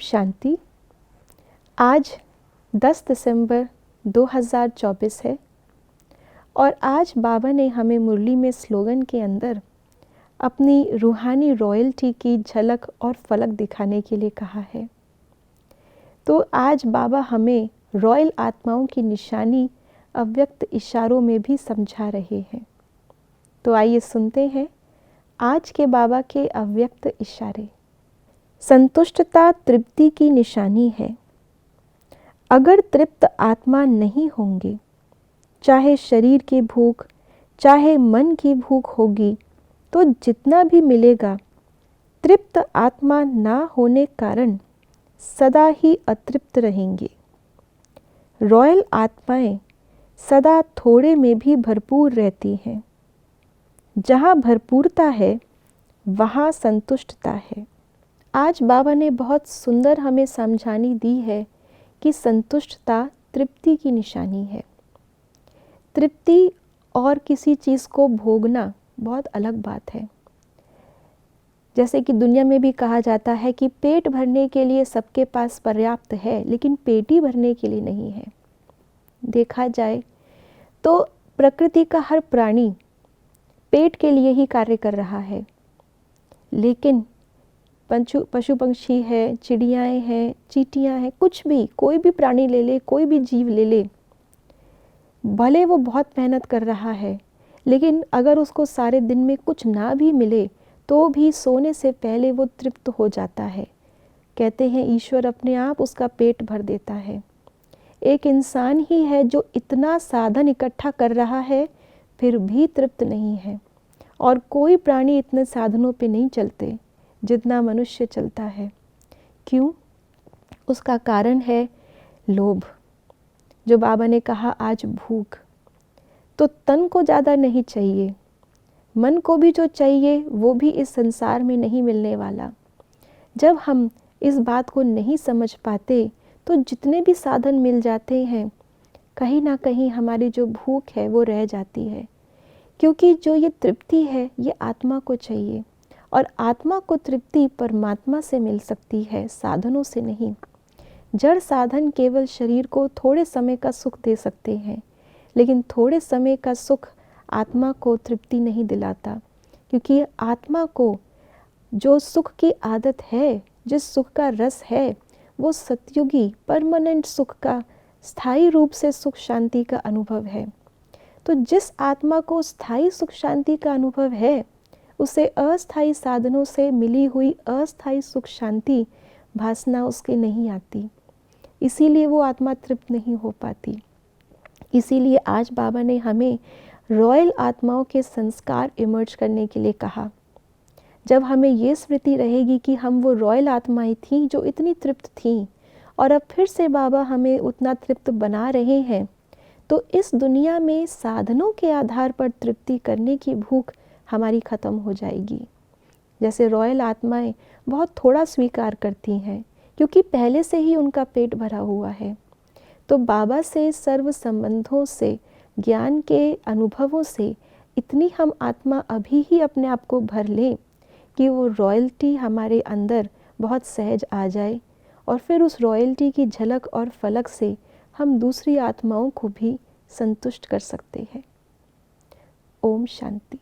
शांति। आज 10 दिसंबर 2024 है और आज बाबा ने हमें मुरली में स्लोगन के अंदर अपनी रूहानी रॉयल्टी की झलक और फलक दिखाने के लिए कहा है। तो आज बाबा हमें रॉयल आत्माओं की निशानी अव्यक्त इशारों में भी समझा रहे हैं। तो आइए सुनते हैं आज के बाबा के अव्यक्त इशारे। संतुष्टता तृप्ति की निशानी है। अगर तृप्त आत्मा नहीं होंगे, चाहे शरीर की भूख चाहे मन की भूख होगी, तो जितना भी मिलेगा तृप्त आत्मा ना होने कारण सदा ही अतृप्त रहेंगे। रॉयल आत्माएं सदा थोड़े में भी भरपूर रहती हैं। जहाँ भरपूरता है वहाँ संतुष्टता है। आज बाबा ने बहुत सुंदर हमें समझानी दी है कि संतुष्टता तृप्ति की निशानी है। तृप्ति और किसी चीज़ को भोगना बहुत अलग बात है। जैसे कि दुनिया में भी कहा जाता है कि पेट भरने के लिए सबके पास पर्याप्त है, लेकिन पेटी भरने के लिए नहीं है। देखा जाए तो प्रकृति का हर प्राणी पेट के लिए ही कार्य कर रहा है, लेकिन पशु पंक्षी है, चिड़ियाएँ हैं, चींटियाँ हैं, कुछ भी, कोई भी प्राणी ले ले, कोई भी जीव ले ले, भले वो बहुत मेहनत कर रहा है, लेकिन अगर उसको सारे दिन में कुछ ना भी मिले तो भी सोने से पहले वो तृप्त हो जाता है। कहते हैं ईश्वर अपने आप उसका पेट भर देता है। एक इंसान ही है जो इतना साधन इकट्ठा कर रहा है फिर भी तृप्त नहीं है, और कोई प्राणी इतने साधनों पे नहीं चलते जितना मनुष्य चलता है। क्यों? उसका कारण है लोभ। जो बाबा ने कहा आज भूख, तो तन को ज़्यादा नहीं चाहिए, मन को भी जो चाहिए वो भी इस संसार में नहीं मिलने वाला। जब हम इस बात को नहीं समझ पाते तो जितने भी साधन मिल जाते हैं, कहीं ना कहीं हमारी जो भूख है वो रह जाती है। क्योंकि जो ये तृप्ति है ये आत्मा को चाहिए, और आत्मा को तृप्ति परमात्मा से मिल सकती है, साधनों से नहीं। जड़ साधन केवल शरीर को थोड़े समय का सुख दे सकते हैं, लेकिन थोड़े समय का सुख आत्मा को तृप्ति नहीं दिलाता। क्योंकि आत्मा को जो सुख की आदत है, जिस सुख का रस है, वो सतयुगी परमानेंट सुख का, स्थायी रूप से सुख शांति का अनुभव है। तो जिस आत्मा को स्थायी सुख शांति का अनुभव है, उसे अस्थायी साधनों से मिली हुई अस्थायी सुख शांति भासना उसके नहीं आती। इसीलिए वो आत्मा तृप्त नहीं हो पाती। इसीलिए आज बाबा ने हमें रॉयल आत्माओं के संस्कार इमर्ज करने के लिए कहा। जब हमें ये स्मृति रहेगी कि हम वो रॉयल आत्माएं थीं जो इतनी तृप्त थीं, और अब फिर से बाबा हमें उतना तृप्त बना रहे हैं, तो इस दुनिया में साधनों के आधार पर तृप्ति करने की भूख हमारी ख़त्म हो जाएगी। जैसे रॉयल आत्माएं बहुत थोड़ा स्वीकार करती हैं क्योंकि पहले से ही उनका पेट भरा हुआ है। तो बाबा से, सर्व संबंधों से, ज्ञान के अनुभवों से इतनी हम आत्मा अभी ही अपने आप को भर लें कि वो रॉयल्टी हमारे अंदर बहुत सहज आ जाए, और फिर उस रॉयल्टी की झलक और फलक से हम दूसरी आत्माओं को भी संतुष्ट कर सकते हैं। ओम शांति।